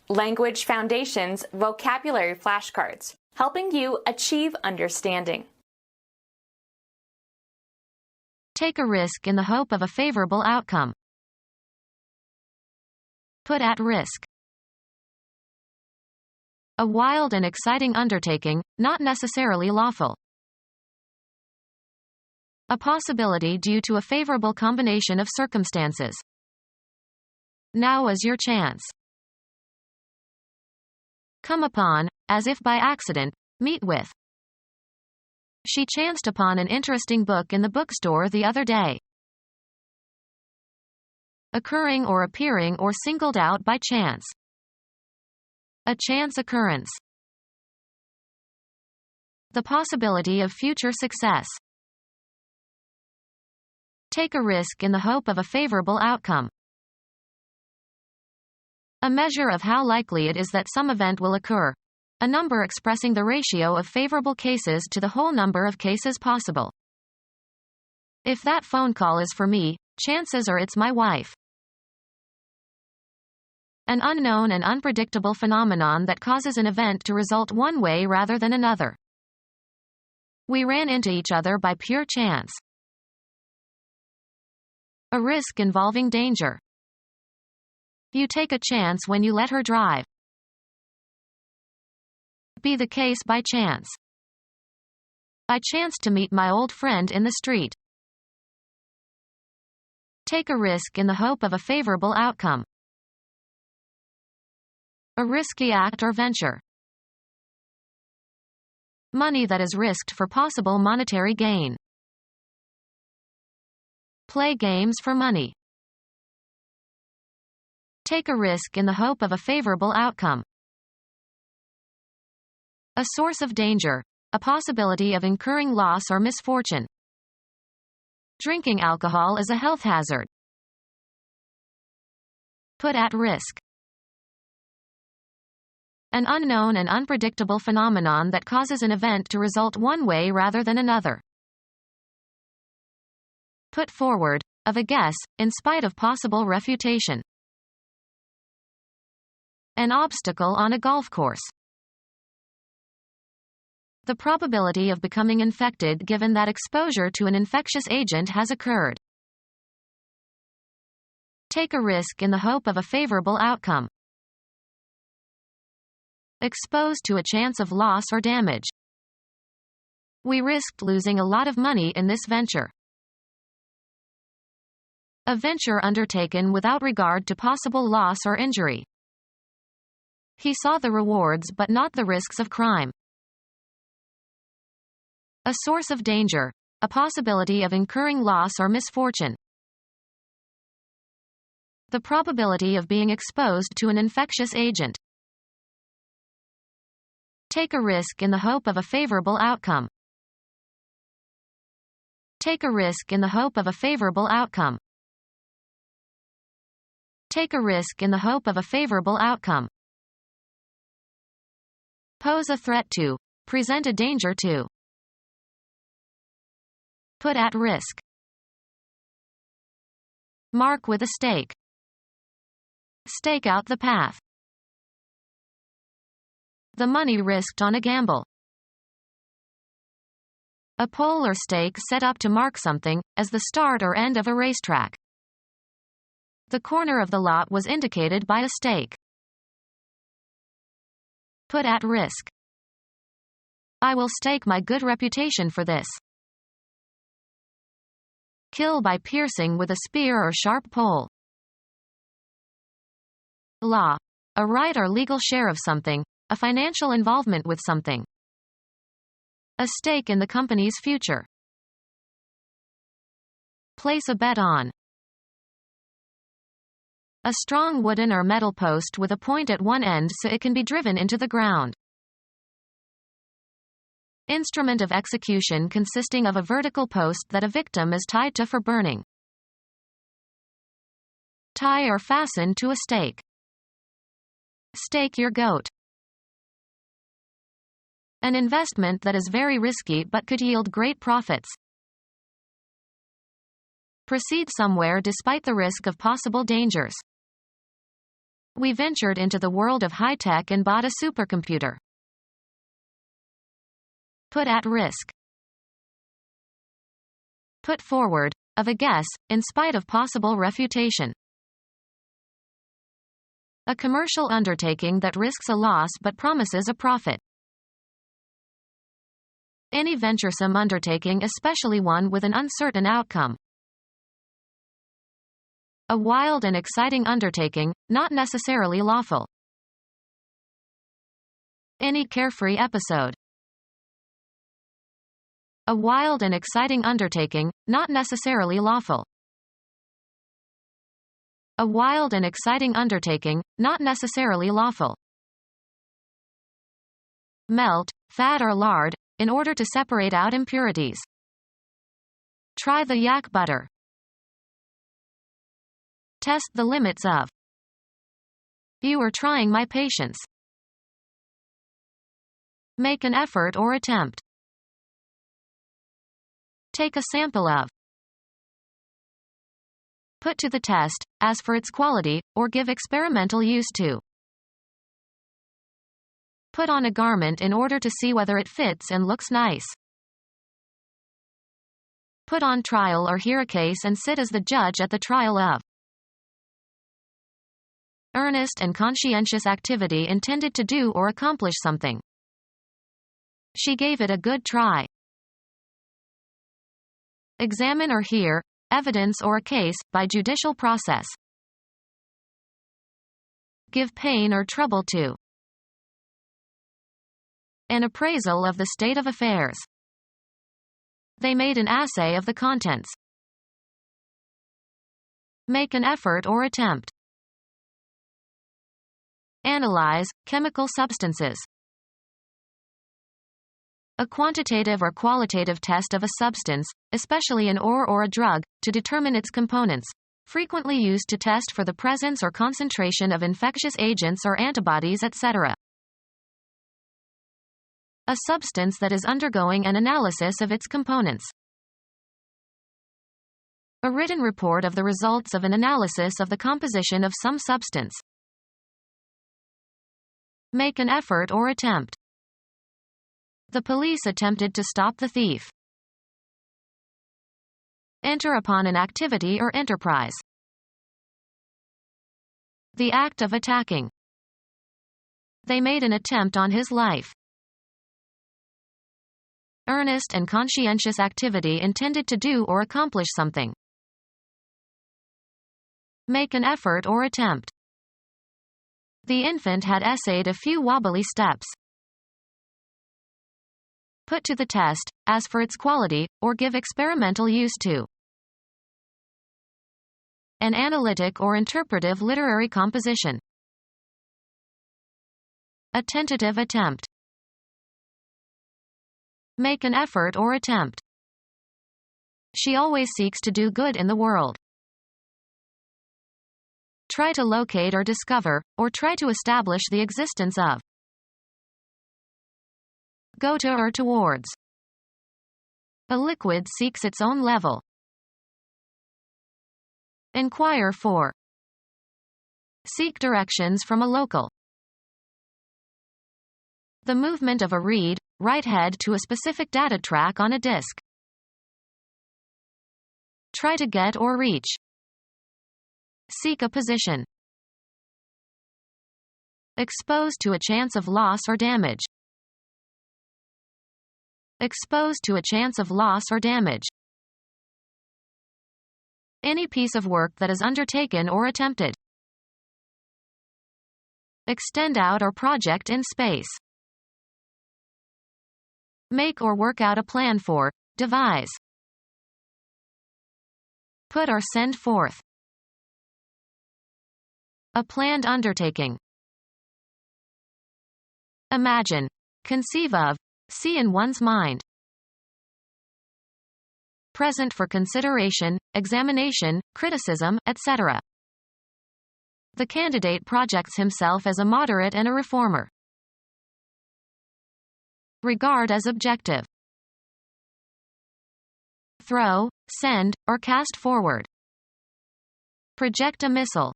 Language Foundations Vocabulary Flashcards, helping you achieve understanding. Take a risk in the hope of a favorable outcome. Put at risk. A wild and exciting undertaking, not necessarily lawful. A possibility due to a favorable combination of circumstances. Now is your chance. Come upon, as if by accident, meet with. She chanced upon an interesting book in the bookstore the other day. Occurring or appearing or singled out by chance. A chance occurrence. The possibility of future success. Take a risk in the hope of a favorable outcome. A measure of how likely it is that some event will occur. A number expressing the ratio of favorable cases to the whole number of cases possible. If that phone call is for me, chances are it's my wife. An unknown and unpredictable phenomenon that causes an event to result one way rather than another. We ran into each other by pure chance. A risk involving danger. You take a chance when you let her drive. Be the case by chance. I chanced to meet my old friend in the street. Take a risk in the hope of a favorable outcome. A risky act or venture. Money that is risked for possible monetary gain. Play games for money. Take a risk in the hope of a favorable outcome. A source of danger, a possibility of incurring loss or misfortune. Drinking alcohol is a health hazard. Put at risk. An unknown and unpredictable phenomenon that causes an event to result one way rather than another. Put forward, of a guess, in spite of possible refutation. An obstacle on a golf course. The probability of becoming infected given that exposure to an infectious agent has occurred. Take a risk in the hope of a favorable outcome. Exposed to a chance of loss or damage. We risked losing a lot of money in this venture. A venture undertaken without regard to possible loss or injury. He saw the rewards but not the risks of crime. A source of danger, a possibility of incurring loss or misfortune. The probability of being exposed to an infectious agent. Take a risk in the hope of a favorable outcome. Take a risk in the hope of a favorable outcome. Take a risk in the hope of a favorable outcome. Pose a threat to. Present a danger to. Put at risk. Mark with a stake. Stake out the path. The money risked on a gamble. A pole or stake set up to mark something, as the start or end of a racetrack. The corner of the lot was indicated by a stake. Put at risk. I will stake my good reputation for this. Kill by piercing with a spear or sharp pole. Law. A right or legal share of something, a financial involvement with something. A stake in the company's future. Place a bet on. A strong wooden or metal post with a point at one end so it can be driven into the ground. Instrument of execution consisting of a vertical post that a victim is tied to for burning. Tie or fasten to a stake. Stake your goat. An investment that is very risky but could yield great profits. Proceed somewhere despite the risk of possible dangers. We ventured into the world of high-tech and bought a supercomputer. Put at risk. Put forward, of a guess, in spite of possible refutation. A commercial undertaking that risks a loss but promises a profit. Any venturesome undertaking, especially one with an uncertain outcome. A wild and exciting undertaking, not necessarily lawful. Any carefree episode. A wild and exciting undertaking, not necessarily lawful. A wild and exciting undertaking, not necessarily lawful. Melt, fat or lard, in order to separate out impurities. Try the yak butter. Test the limits of. You are trying my patience. Make an effort or attempt. Take a sample of. Put to the test, as for its quality, or give experimental use to. Put on a garment in order to see whether it fits and looks nice. Put on trial or hear a case and sit as the judge at the trial of. Earnest and conscientious activity intended to do or accomplish something. She gave it a good try. Examine or hear, evidence or a case, by judicial process. Give pain or trouble to. An appraisal of the state of affairs. They made an assay of the contents. Make an effort or attempt. Analyze, chemical substances. A quantitative or qualitative test of a substance, especially an ore or a drug, to determine its components, frequently used to test for the presence or concentration of infectious agents or antibodies, etc. A substance that is undergoing an analysis of its components. A written report of the results of an analysis of the composition of some substance. Make an effort or attempt. The police attempted to stop the thief. Enter upon an activity or enterprise. The act of attacking. They made an attempt on his life. Earnest and conscientious activity intended to do or accomplish something. Make an effort or attempt. The infant had essayed a few wobbly steps. Put to the test, as for its quality, or give experimental use to. An analytic or interpretive literary composition. A tentative attempt. Make an effort or attempt. She always seeks to do good in the world. Try to locate or discover, or try to establish the existence of. Go to or towards. A liquid seeks its own level. Inquire for. Seek directions from a local. The movement of a read, write head to a specific data track on a disk. Try to get or reach. Seek a position. Exposed to a chance of loss or damage. Exposed to a chance of loss or damage. Any piece of work that is undertaken or attempted. Extend out or project in space. Make or work out a plan for, devise. Put or send forth. A planned undertaking. Imagine, conceive of, see in one's mind. Present for consideration, examination, criticism, etc. The candidate projects himself as a moderate and a reformer. Regard as objective. Throw, send, or cast forward. Project a missile.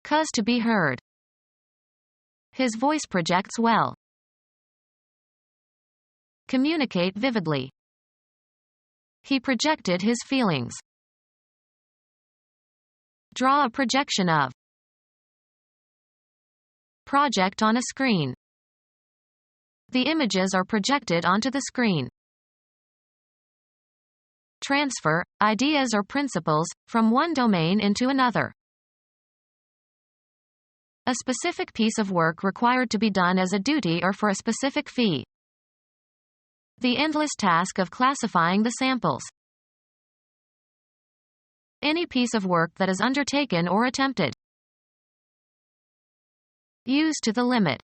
Cause to be heard. His voice projects well. Communicate vividly. He projected his feelings. Draw a projection of. Project on a screen. The images are projected onto the screen. Transfer, ideas or principles, from one domain into another. A specific piece of work required to be done as a duty or for a specific fee. The endless task of classifying the samples. Any piece of work that is undertaken or attempted. Use to the limit.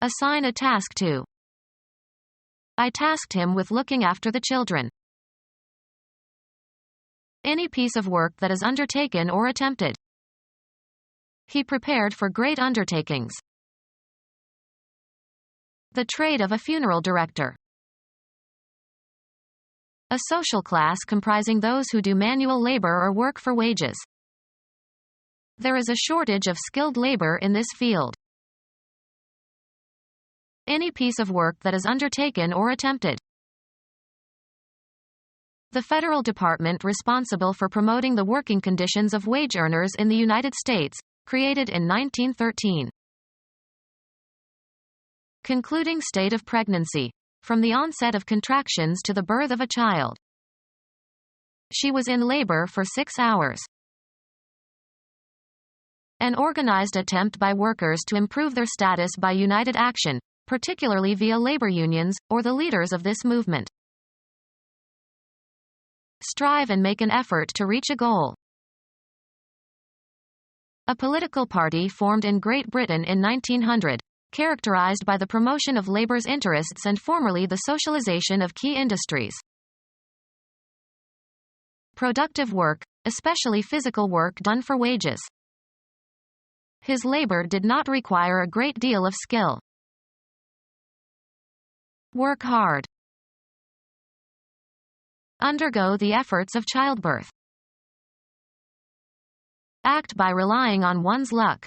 Assign a task to. I tasked him with looking after the children. Any piece of work that is undertaken or attempted. He prepared for great undertakings. The trade of a funeral director. A social class comprising those who do manual labor or work for wages. There is a shortage of skilled labor in this field. Any piece of work that is undertaken or attempted. The federal department responsible for promoting the working conditions of wage earners in the United States, created in 1913. Concluding state of pregnancy. From the onset of contractions to the birth of a child. She was in labor for 6 hours. An organized attempt by workers to improve their status by united action, particularly via labor unions, or the leaders of this movement. Strive and make an effort to reach a goal. A political party formed in Great Britain in 1900, characterized by the promotion of labor's interests and formerly the socialization of key industries. Productive work, especially physical work done for wages. His labor did not require a great deal of skill. Work hard. Undergo the efforts of childbirth. Act by relying on one's luck.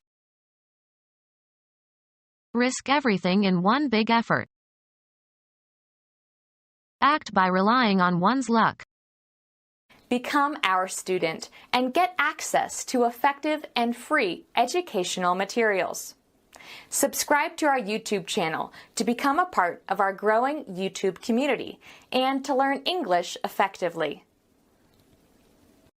Risk everything in one big effort. Act by relying on one's luck. Become our student and get access to effective and free educational materials. Subscribe to our YouTube channel to become a part of our growing YouTube community and to learn English effectively.